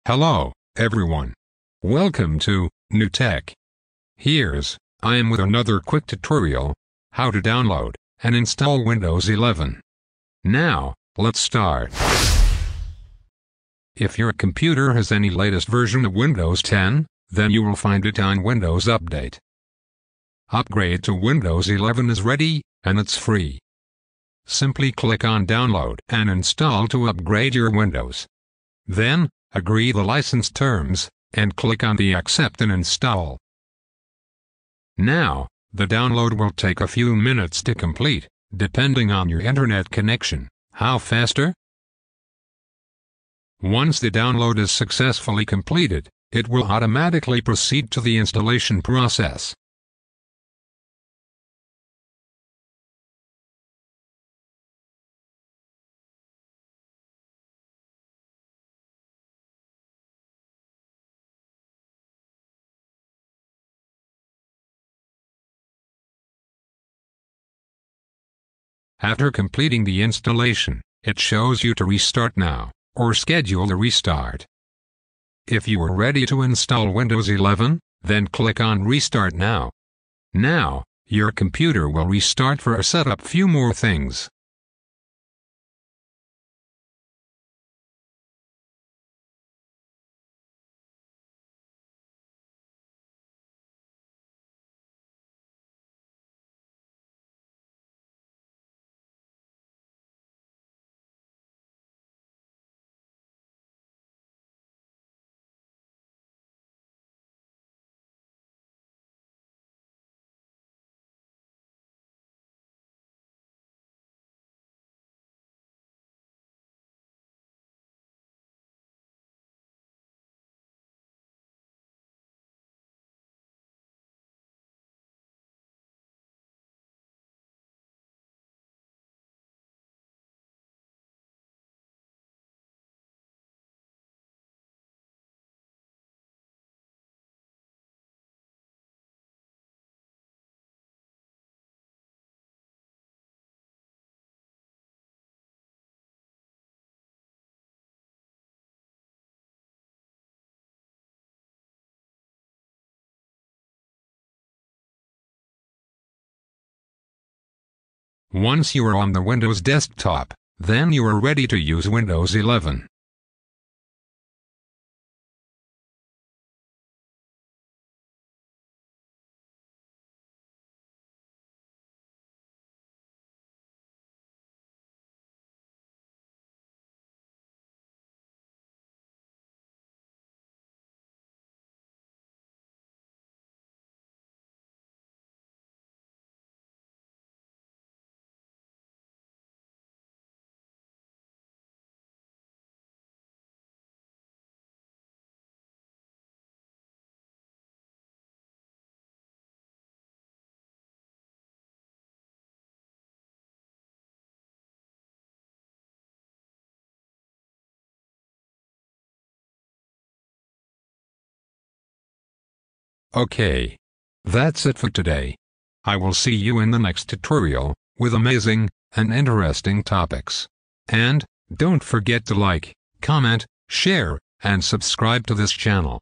Hello, everyone. Welcome to New Tech. I am with another quick tutorial, how to download and install Windows 11. Now, let's start. If your computer has any latest version of Windows 10, then you will find it on Windows Update. Upgrade to Windows 11 is ready, and it's free. Simply click on Download and Install to upgrade your Windows. Then, agree the license terms, and click on the Accept and Install. Now, the download will take a few minutes to complete, depending on your internet connection. How faster? Once the download is successfully completed, it will automatically proceed to the installation process. After completing the installation, it shows you to restart now, or schedule a restart. If you are ready to install Windows 11, then click on Restart Now. Now, your computer will restart for a setup few more things. Once you are on the Windows desktop, then you are ready to use Windows 11. Okay. That's it for today. I will see you in the next tutorial, with amazing and interesting topics. And, don't forget to like, comment, share, and subscribe to this channel.